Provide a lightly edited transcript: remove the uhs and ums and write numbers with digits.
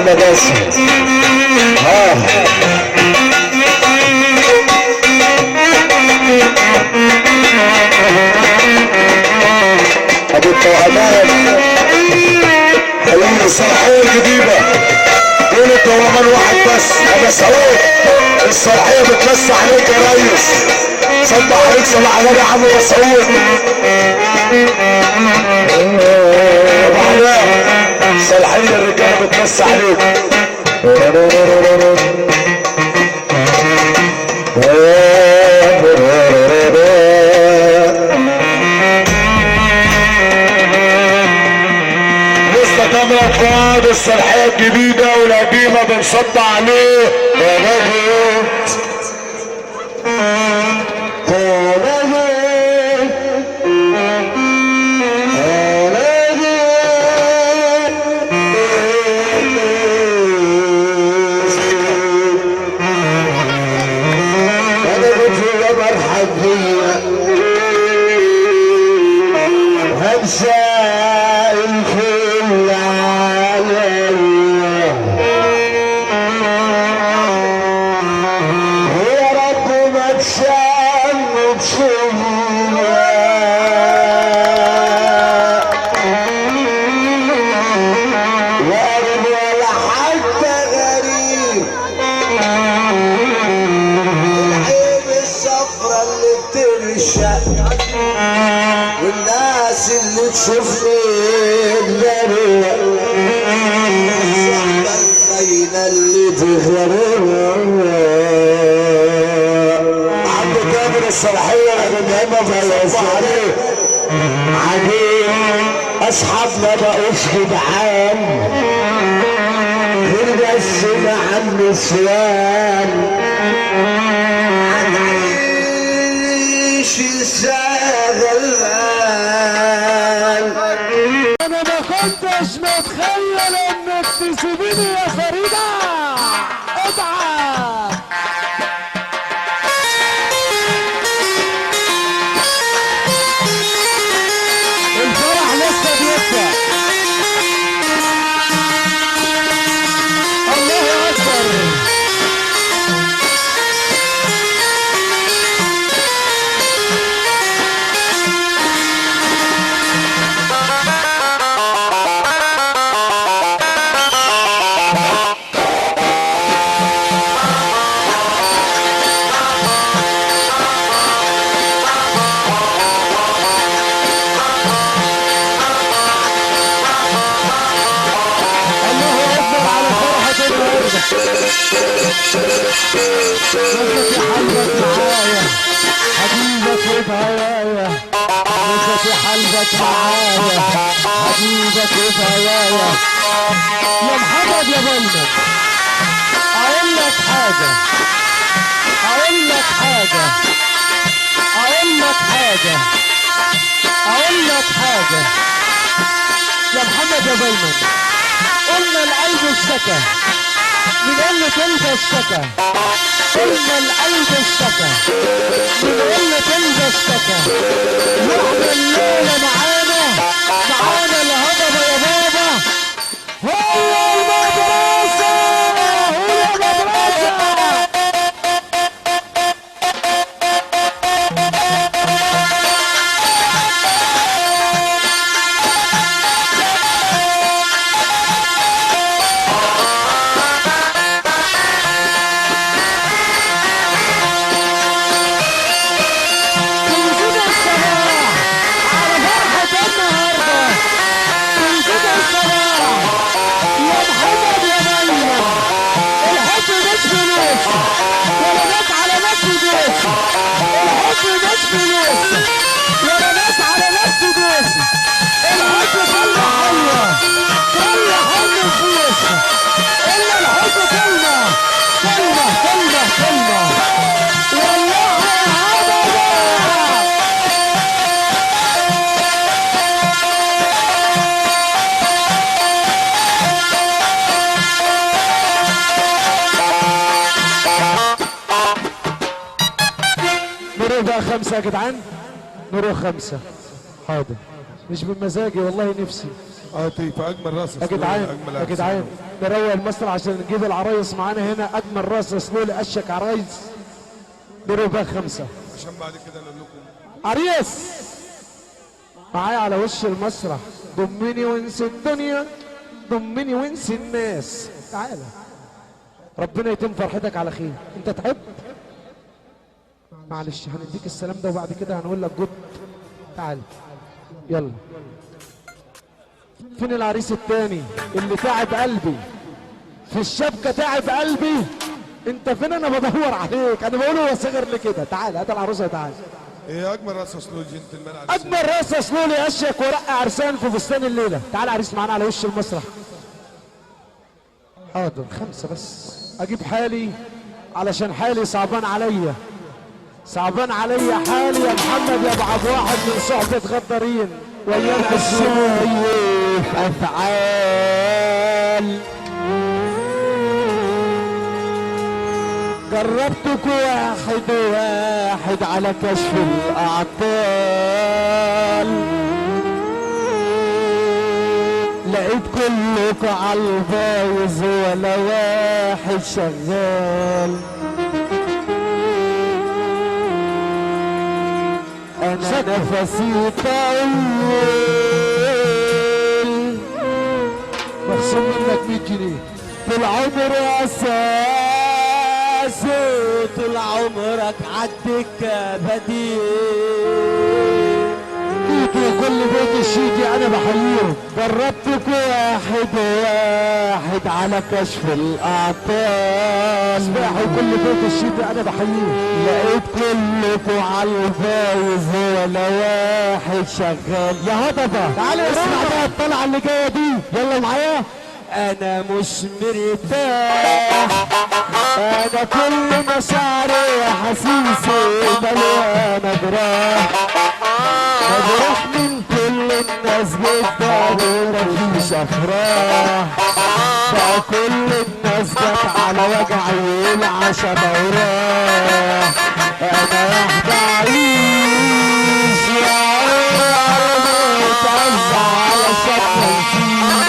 محمد اسمه ابو التوأمات حلوين الصلاحية الجديدة دول التوأمان واحد بس ابو سعود الصلاحية بتلسع عليك يا ريس صدق عليك صلى على النبي يا عم ابو سعود ابو علاء الصلاحية الرجالة بتلسع عليك تامر فؤاد الصلاحية الجديدة والقديمة بنصدع عليه يا راجل والناس اللي تشوفني الدنيا الخينة اللي تغربها عم تامر الصلاحية انا بنعمة عليه عجيب اصحاب ما بقوش جدعان غير بس مع النسوان انا ما كنتش متخيل انك تسيبيني يا فريدة اضعف الفرح لسه بيبدأ الله اكبر نفسي حلبك معايا حبيبك وبهوايا نفسي حلبك معايا حبيبك وبهوايا يا محمد يا بلمن اقول لك حاجة اقول لك حاجة اقول لك حاجة اقول لك حاجة يا محمد يا بلمن قلنا القلب اشتكى من قلة انت اشتكى قلنا القلب اشتكى من قلة انت اشتكى واحنا الليلة معانا الهضبة يا بابا هو المدرسة هو المدرسة مش فلوس ولا ناس على ناس تدوس الحب كله حلوة كله حلو فلوس إلا الحب كلمة والله أبدا نروح بقى 5 يا جدعان نروح 5 حاضر مش بمزاجي والله نفسي. طيب اجمل راس يا جدعان يا جدعان نروق المسرح عشان نجيب العرايس معانا هنا. اجمل راس سلولي اشك عرايس بربع 5 عشان بعد كده نقول لكم عريس معايا على وش المسرح. ضمني وانسى الدنيا، ضمني وانسى الناس. تعالى ربنا يتم فرحتك على خير. انت تعبت معلش هنديك السلام ده وبعد كده هنقول لك جد. تعال يلا. فين العريس التاني اللي تعب قلبي في الشبكه؟ تعب قلبي انت فين؟ انا بدور عليك. انا بقول هو صغر لي كده. تعال هات العروسه. تعال. ايه اجمل راس سلول جنتلمان عريس. اجمل راس سلولي اشيك ورق عرسان في فستان الليله. تعال عريس معانا على وش المسرح. حاضر 5 بس اجيب حالي علشان حالي صعبان عليا. صعبان عليا حالي يا محمد يا ابو عبد واحد من صحبه غدارين ويانا الشايف افعال. جربتك واحد واحد على كشف الاعطال، لقيت كلكوا عالبايظ ولا واحد شغال. انا نفسي طويل مخصوم منك 100 جنيه. طول عمري اساسي طول عمرك عالدكه بديل. كل بيت الشيدي انا بحييهم. جربتك واحد واحد على كشف الاعطال، اسمعوا كل بيت الشيدي انا بحييهم. لقيت كلكوا عالفايز ولا واحد شغال. يا هضبه تعالى اسمع بقى الطلعه اللي جايه دي. يلا معايا. انا مش مرتاح، انا كل مشاعري حسيسي مليانه جراح. مجروح من كل الناس جدا ومفيش افراح. بقى كل الناس جت على وجعي والعشا وراح. انا واحدة عيش